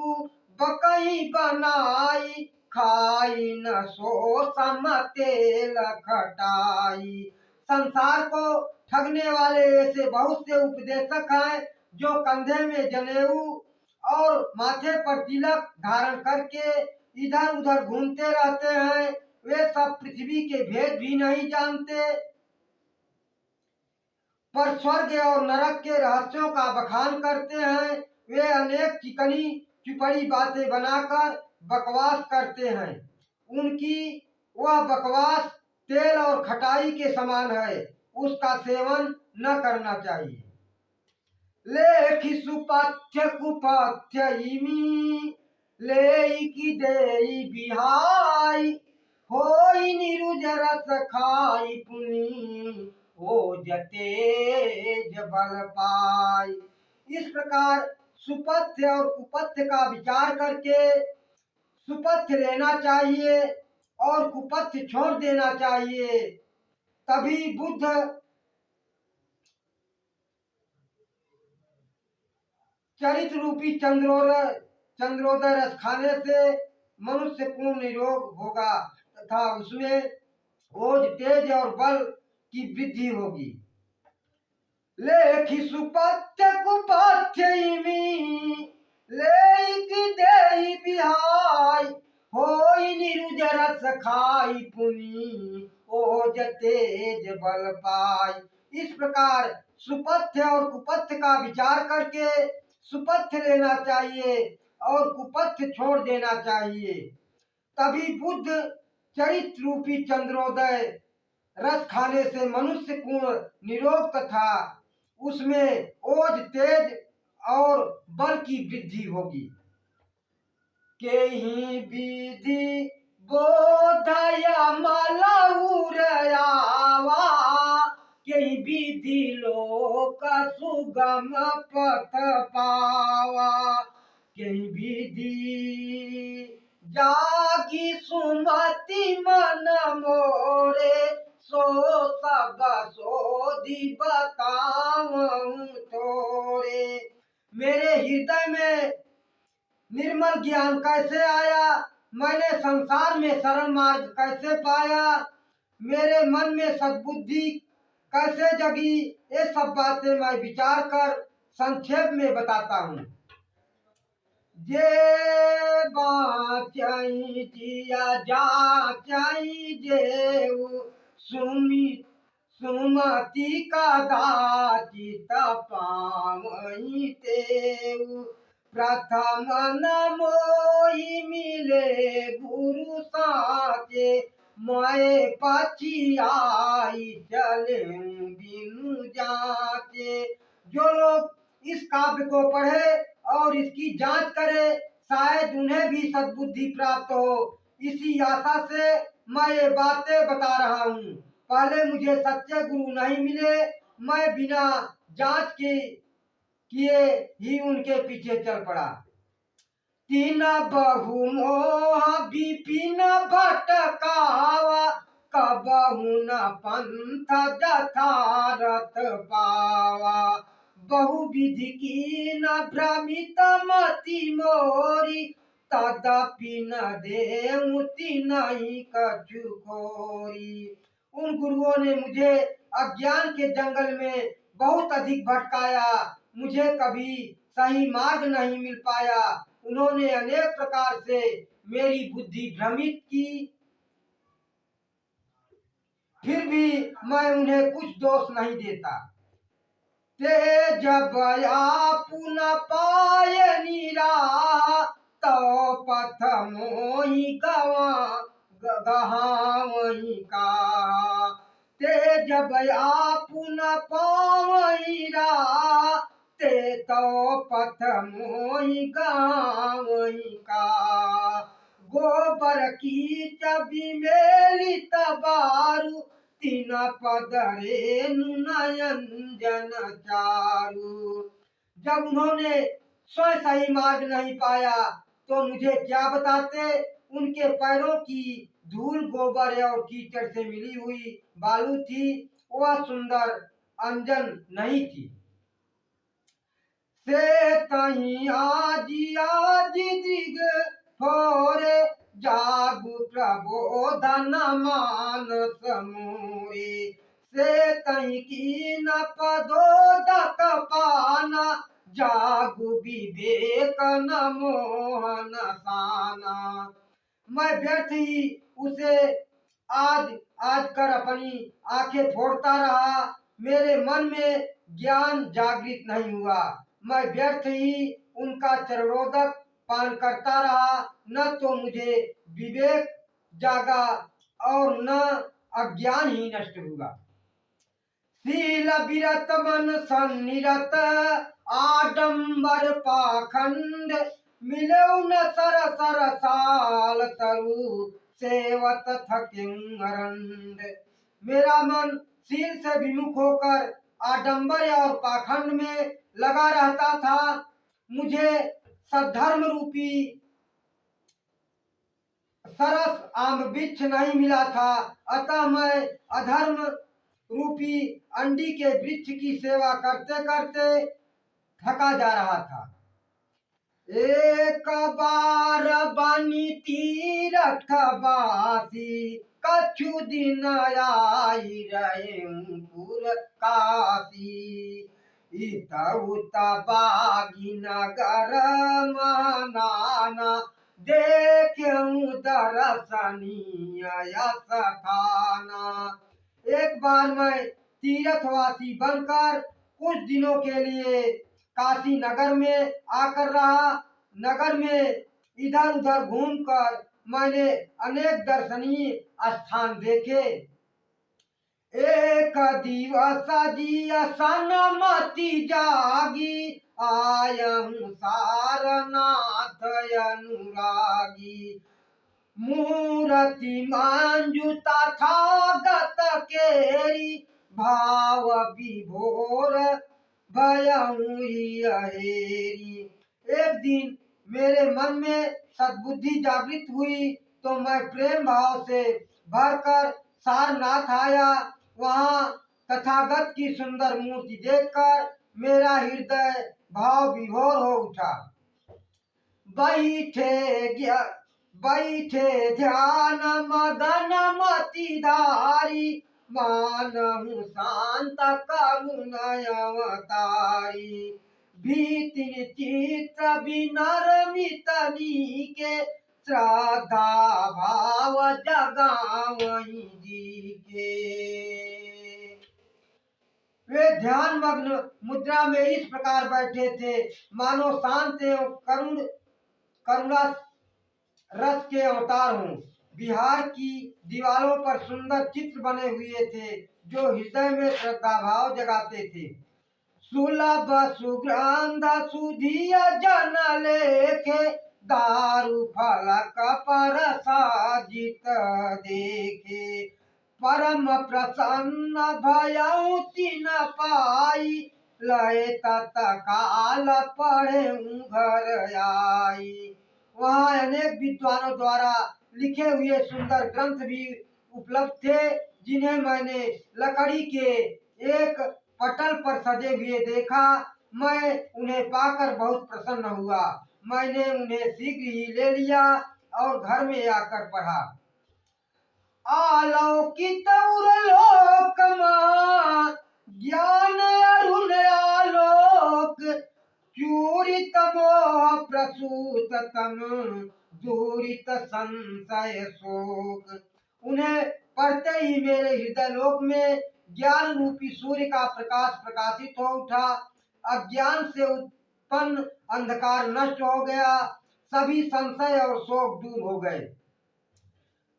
बकई बनाई खाई न सो सम तेल खटाई। संसार को ठगने वाले ऐसे बहुत से उपदेशक हैं जो कंधे में जनेऊ और माथे पर तिलक धारण करके इधर उधर घूमते रहते हैं। वे सब पृथ्वी के भेद भी नहीं जानते, पर स्वर्ग और नरक के रहस्यों का बखान करते हैं। वे अनेक चिकनी चुपड़ी बातें बनाकर बकवास करते हैं। उनकी वह बकवास तेल और खटाई के समान है, उसका सेवन न करना चाहिए। लेखि सुपथ्य कुपथ्य इमी लेकी देई बिहाई होई निरुज रस खाई पुनी हो जतेज बल पाई। इस प्रकार सुपथ्य और कुपथ्य का विचार करके सुपथ्य लेना चाहिए और कुपथ्य छोड़ देना चाहिए। तभी बुद्ध चरित्र रूपी चंद्रोदय रस खाने से मनुष्य पूर्ण निरोग होगा तथा उसमें ओज तेज और बल की वृद्धि होगी। लेखि सुपथ्य कुपथ्य इमी लेकी देई बिहाई होई निरुज रस खाई पुनी ओज तेज बल पाई। इस प्रकार सुपथ्य और कुपथ्य का विचार करके सुपथ्य लेना चाहिए और कुपथ्य छोड़ देना चाहिए। तभी बुद्ध चरित्र रूपी चंद्रोदय रस खाने से मनुष्य पूर्ण निरोग तथा उसमें ओज तेज और बल की वृद्धि होगी। केहि विधि बोधया मलउरयावा, केहि विधि लोक सुगम पथ पावा, केहि विधि जागी सुमति मन मोरे, सो सब सोधि बताऊं तोरे। मेरे हृदय में निर्मल ज्ञान कैसे आया, मैंने संसार में सरल मार्ग कैसे पाया, मेरे मन में सद्बुद्धि कैसे जगी, ये सब बातें मैं विचार कर संक्षेप में बताता हूँ। जे बाचई जिया जाचई जेऊ, सुमति कदाचित पावई तेऊ, प्रथम न मोहि मिले गुरु साचे, मैं पछियाई चले बिनु जाचे। जो लोग इस काव्य को पढ़े और इसकी जांच करे, शायद उन्हें भी सद्बुद्धि प्राप्त हो। इसी आशा से मैं ये बातें बता रहा हूँ। पहले मुझे सच्चे गुरु नहीं मिले, मैं बिना जांच किए ही उनके पीछे चल पड़ा। तीन बहु मोह विपिन भटकावा, कबहु न पंथ यथारथ पावा, बहु विधि की न भ्रमित मति मोरी, तदपि न देऊ तिनहि कछु खोरी। उन गुरुओं ने मुझे अज्ञान के जंगल में बहुत अधिक भटकाया, मुझे कभी सही मार्ग नहीं मिल पाया। उन्होंने अनेक प्रकार से मेरी बुद्धि भ्रमित की, फिर भी मैं उन्हें कुछ दोष नहीं देता। ते जब पुनः पाय नीरा, तो पथ मोहि गहावहि का, ते जब पुनः पावहीरा, ते तो पथ मोहि गहावहि का, गोबर की चबी मेली तबारू, तीन पद रेणु नयन जन चारू। जब उन्होंने स्वयं सही मार्ग नहीं पाया तो मुझे क्या बताते। उनके पैरों की धूल गोबर और कीचड़ से मिली हुई बालू थी, वह सुंदर अंजन नहीं थी। से तही आजी आजी दिग फोरे, जागु प्रबोधन मानस मोरे, से तही की न पदोदक पाना, जागु विवेक न मोहन साना। मैं व्यर्थ ही उसे आज आज कर अपनी आंखें फोड़ता रहा, मेरे मन में ज्ञान जागृत नहीं हुआ। मैं व्यर्थ ही उनका चरणोदक पान करता रहा, न तो मुझे विवेक जागा और न अज्ञान ही नष्ट हुआ। शील विरत मन सन्निरत, आडंबर पाखंड, मिलऊ न सर सर साल तरु, सेवत थकिंगरंड। मेरा मन शील से विमुख होकर आडंबर और पाखंड में लगा रहता था। मुझे सद्धर्म रूपी सरस आम वृक्ष नहीं मिला था, अतः मैं अधर्म रूपी अंडी के वृक्ष की सेवा करते करते थका जा रहा था। एक बार बनी तीरथ बासी, कछु दिन आई रहीमपुर काशी, इत उत बागी नगर मनाना, देखें दर्शनीय स्थाना। एक बार मैं तीर्थवासी बनकर कुछ दिनों के लिए काशी नगर में आकर रहा। नगर में इधर उधर घूमकर मैंने अनेक दर्शनीय स्थान देखे। एक दिवस जिया सनमति जागी, आयहु सारनाथ अनुरागी। मूर्ति मंजुता थागत केरी, भाव विभोर भयहु हेरी। एक दिन मेरे मन में सद्बुद्धि जागृत हुई तो मैं प्रेम भाव से भरकर सारनाथ आया। वहाँ तथागत की सुंदर मूर्ति देखकर मेरा हृदय भाव विभोर हो उठा। बैठे ध्यान मदन मति धारी, मानहु शांत करुण अवतारी। भीति चित्र विनर्मित नीके, श्रद्धा भाव जगावई जी के। वे ध्यान मग्न मुद्रा में इस प्रकार बैठे थे मानो शांत एवं करुणा रस के अवतार हों। बिहार की दीवारों पर सुंदर चित्र बने हुए थे जो हृदय में श्रद्धा भाव जगाते थे। सुलभ सुगंध सुधिय जन लेखे, दारु फलक पर साजित देखे। परम प्रसन्न भयउ तिन पाई, लय तत्काल पढ़े घर आई। वहाँ अनेक विद्वानों द्वारा लिखे हुए सुंदर ग्रंथ भी उपलब्ध थे जिन्हें मैंने लकड़ी के एक पटल पर सजे हुए देखा। मैं उन्हें पाकर बहुत प्रसन्न हुआ। मैंने उन्हें शीघ्र ही ले लिया और घर में आकर पढ़ा। आलौकित उरलोक मां, ज्ञान अरुण आलोक। चूरित मोह प्रसूत तम, दूरित संशय शोक। उन्हें पढ़ते ही मेरे हृदय लोक में ज्ञान रूपी सूर्य का प्रकाश प्रकाशित हो उठा। अज्ञान से उत्पन्न अंधकार नष्ट हो गया, सभी संशय और शोक दूर हो गए।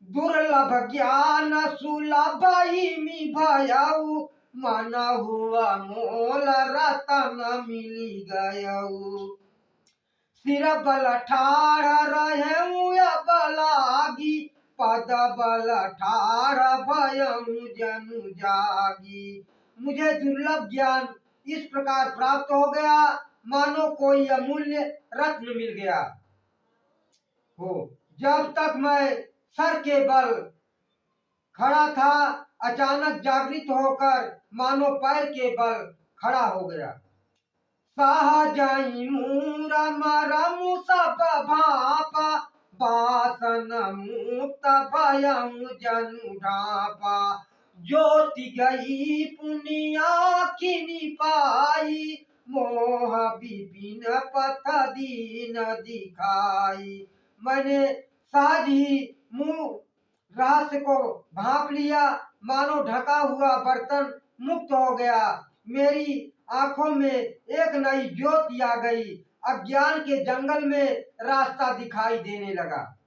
दुर्लभ ज्ञान सुलभ इमि भयउ, मन हुआ मोल रतन मिली गयउ। सिर बल ठाढ़ रहूं अब लागी, पद बल ठाढ़ भयउ जनु जागी। मुझे दुर्लभ ज्ञान इस प्रकार प्राप्त हो गया मानो कोई अमूल्य रत्न मिल गया हो। जब तक मैं सर के बल खड़ा था, अचानक जागृत होकर मानो पैर के बल खड़ा हो गया। सहजई मूरा मरमु सब भापा, वासन मुक्त भयउ जनु ढापा। ज्योति गई पुनिया खिनि पाई, मोह विपिन पथ दीन दिखाई। मैंने सहज ही मुंह रहस्य को भांप लिया, मानो ढका हुआ बर्तन मुक्त हो गया। मेरी आंखों में एक नई ज्योति आ गई। अज्ञान के जंगल में रास्ता दिखाई देने लगा।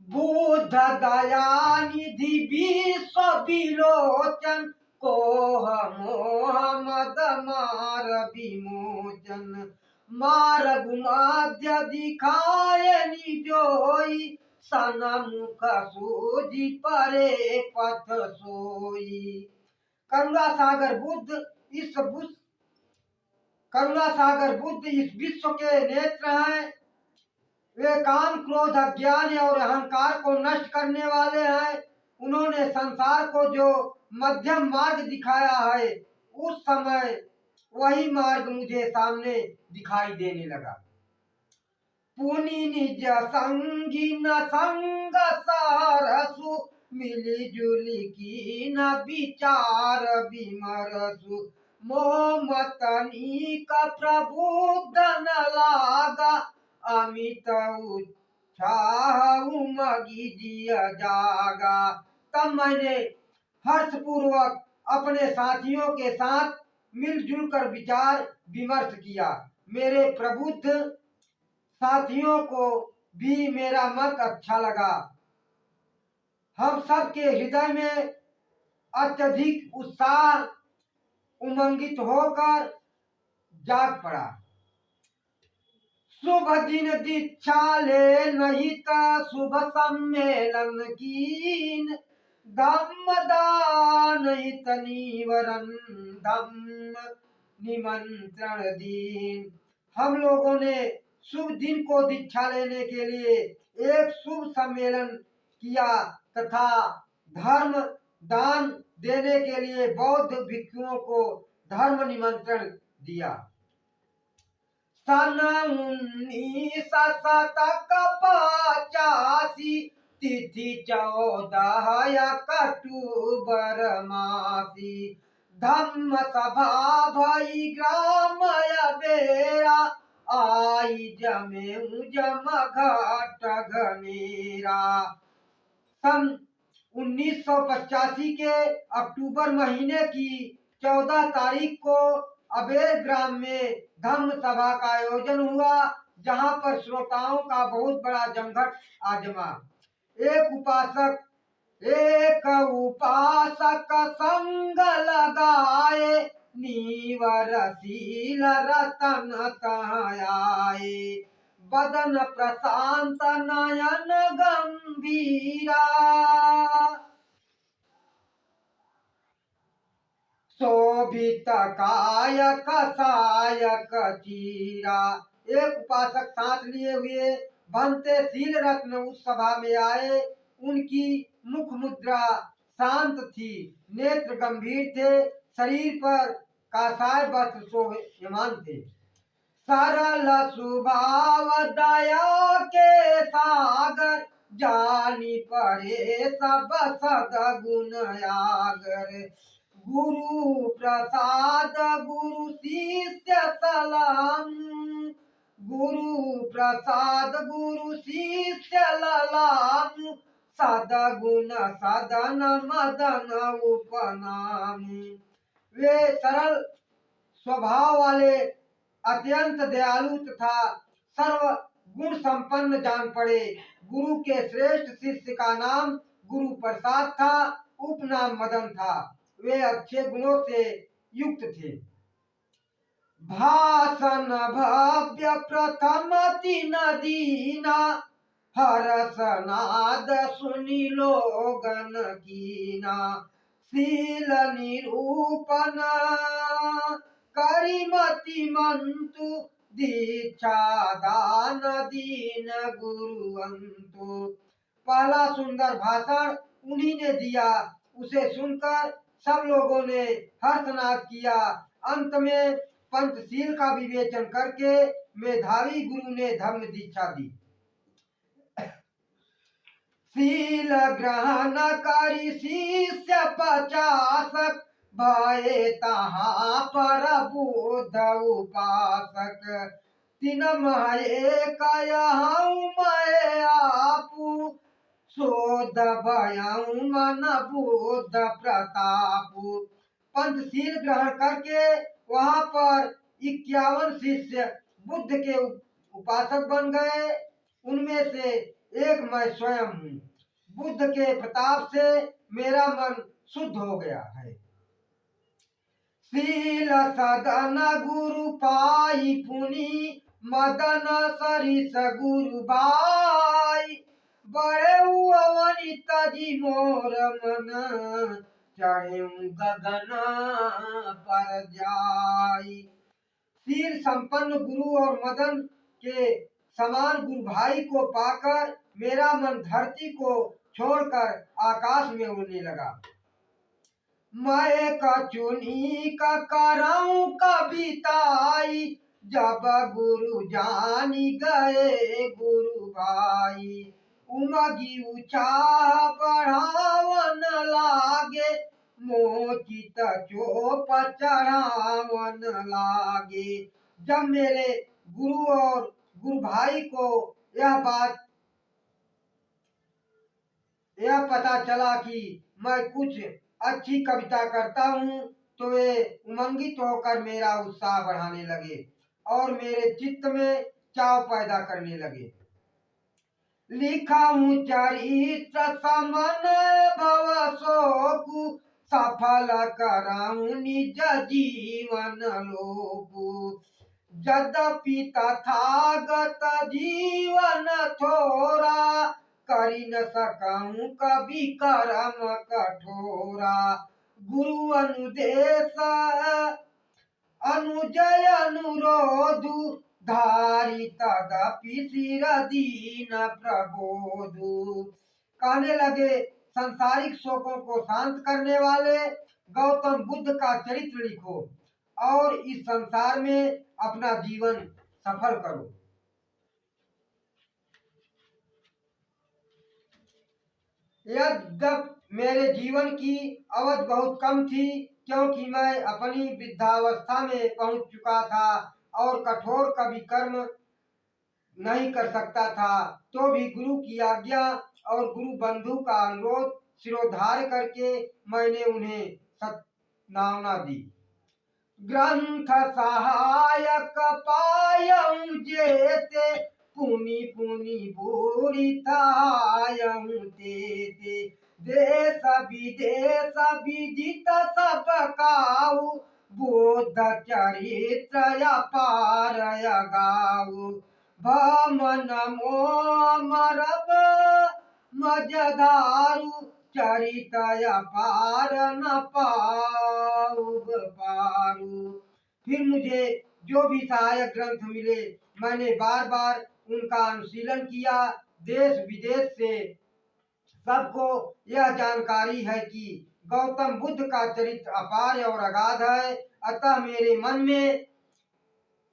बुद्ध दया निधि विश्व विलोचन, कोह मोह मद मार विमोचन। मार्ग मध्य दिखाए निजोई, सनमुख सूझि परे पथ सोई। करुणा सागर बुद्ध इस विश्व के नेत्र हैं। वे काम क्रोध अज्ञान और अहंकार को नष्ट करने वाले हैं। उन्होंने संसार को जो मध्यम मार्ग दिखाया है, उस समय वही मार्ग मुझे सामने दिखाई देने लगा। पुनि निज संगी न संग सारसु, मिली जुली की न विचार विमरसु। मोमतनी का प्रबुद्ध न लागा, अमित उत्साह उमगी जिया जागा। तब मैंने हर्षपूर्वक अपने साथियों के साथ मिलजुल कर विचार विमर्श किया। मेरे प्रबुद्ध साथियों को भी मेरा मत अच्छा लगा। हम सब के हृदय में अत्यधिक उत्साह उमंगित होकर जाग पड़ा। शुभ दिन दीक्षा ले नहीं का शुभ सम्मेलन कीन, धम्म दान निवरन धम्म निमंत्रण दीन। हम लोगों ने शुभ दिन को दीक्षा लेने के लिए एक शुभ सम्मेलन किया तथा धर्म दान देने के लिए बौद्ध भिक्षुओं को धर्म निमंत्रण दिया। सन 1985 तिथि 14 अक्टूबर मासी, धम्म सभा भई ग्राम बेरा, आई जमे जमघट घनेरा। सन 1985 के अक्टूबर महीने की 14 तारीख को अबेर ग्राम में धम्म सभा का आयोजन हुआ, जहां पर श्रोताओं का बहुत बड़ा जमघट आजमा। एक उपासक संग लगाए, नीवरशील रतन तहाए, बदन प्रशांत नयन गंभीरा, शोभित कायक सायक चीरा। एक उपासक सांस लिए हुए बनते शील रत्न उस सभा में आए। उनकी मुख मुद्रा शांत थी, नेत्र गंभीर थे, शरीर पर कासाय वस्त्र शोभायमान थे। सरल स्वभाव दया के सागर, जानी परे सब सद्गुण आगर, गुरु प्रसाद गुरु शिष्य सलाम, गुरु प्रसाद गुरु शिष्य ललाम, सद्गुण सदन मदन उपनाम। वे सरल स्वभाव वाले, अत्यंत दयालु तथा सर्व गुण संपन्न जान पड़े। गुरु के श्रेष्ठ शिष्य का नाम गुरु प्रसाद था, उपनाम मदन था। वे अच्छे गुणों से युक्त थे। भाषण भव्य प्रथम तीन दीना, हरस नाद सुनी लोगन कीना, शील निरूपण करिमति मंतु, दीक्षा दान दीन गुरुवंतु। पहला सुंदर भाषण उन्हीं ने दिया। उसे सुनकर सब लोगों ने हर्षनाद किया। अंत में पंचशील का विवेचन करके मेधावी गुरु ने धर्म दीक्षा दी। शील ग्रहण करी शिष्य 50, भये तहाँ पर बुद्ध उपासक, तीन एक मैं आपू, शोध भयऊ मन बुद्ध प्रतापु। पंचशील ग्रहण करके वहां पर 51 शिष्य बुद्ध के उपासक बन गए। उनमें से एक मैं स्वयं हूँ। बुद्ध के प्रताप से मेरा मन शुद्ध हो गया है। शील सदन गुरु पाई पुनि, मदन सरिस गुरु भाई, बड़े अवनित जी मोर मन, चढ़े गगन पर जाई। शील संपन्न गुरु और मदन के समान गुरु भाई को पाकर मेरा मन धरती को छोड़कर आकाश में उड़ने लगा। मैं कचुनी का कराऊं कविताई, जब गुरु जानी गए गुरु भाई, उमगी ऊंचा बढ़ावन लागे, मोचित चोप चढ़ावन लागे। जब मेरे गुरु और गुरु भाई को यह पता चला कि मैं कुछ अच्छी कविता करता हूँ, तो वे उमंगित होकर मेरा उत्साह बढ़ाने लगे और मेरे चित्त में चाव पैदा करने लगे। लिखाऊं चरित्र समन भव शोकु, सफल कराऊं निज जीवन लोकु। यद्यपि तथागत जीवन थोरा, करि न सकऊं कभी कर्म कठोरा। गुरु अनुदेश अनुजय अनुरोधु, धारी तदपि सिर दीन प्रबोधु। कहने लगे, सांसारिक शोकों को शांत करने वाले गौतम बुद्ध का चरित्र लिखो और इस संसार में अपना जीवन सफल करो। यद्यप मेरे जीवन की अवधि बहुत कम थी, क्योंकि मैं अपनी वृद्धावस्था में पहुंच चुका था और कठोर कभी कर्म नहीं कर सकता था, तो भी गुरु की आज्ञा और गुरु बंधु का अनुरोध शिरोधार्य करके मैंने उन्हें सत्नावना दी। ग्रंथ सहायक पायऊं जेते, पुनि पुनि भूरि थायऊं तेते। देश विदेश विदित सब काऊ, बुद्ध चरित्र अपार गाऊ। भमन मोह मरब मजधारू, चरित अपार न पाऊब पारू। फिर मुझे जो भी सहायक ग्रंथ मिले, मैंने बार बार उनका अनुशीलन किया। देश विदेश से सबको यह जानकारी है कि गौतम बुद्ध का चरित्र अपार और अगाध है। अतः मेरे मन में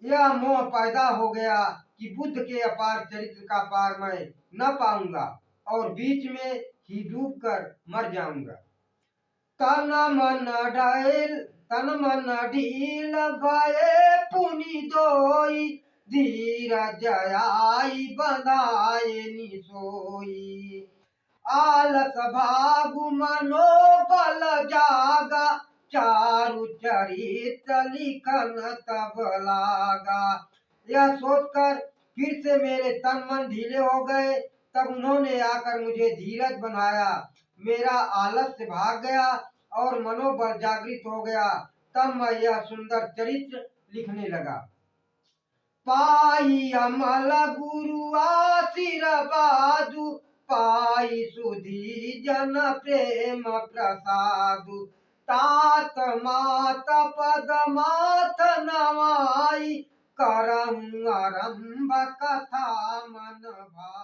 यह मोह पैदा हो गया कि बुद्ध के अपार चरित्र का पार मैं न पाऊंगा और बीच में ही डूबकर मर जाऊंगा। तन मन ढील भये पुनि दोई, धीरज आई बंधाए निसोई। आलस भागु मनोबल जागा, चारु चरित्र लिखन तब लागा। यह सोचकर फिर से मेरे तन मन ढीले हो गए। तब उन्होंने आकर मुझे धीरज बनाया, मेरा आलस्य भाग गया और मनोबल जागृत हो गया। तब मैं यह सुंदर चरित्र लिखने लगा। पाई अमल गुरु आशीर्वादु, पाई सुधी जन प्रेम प्रसादु। तात मात पद माथ नवाई, करऊं आरंभ कथा मन भाई।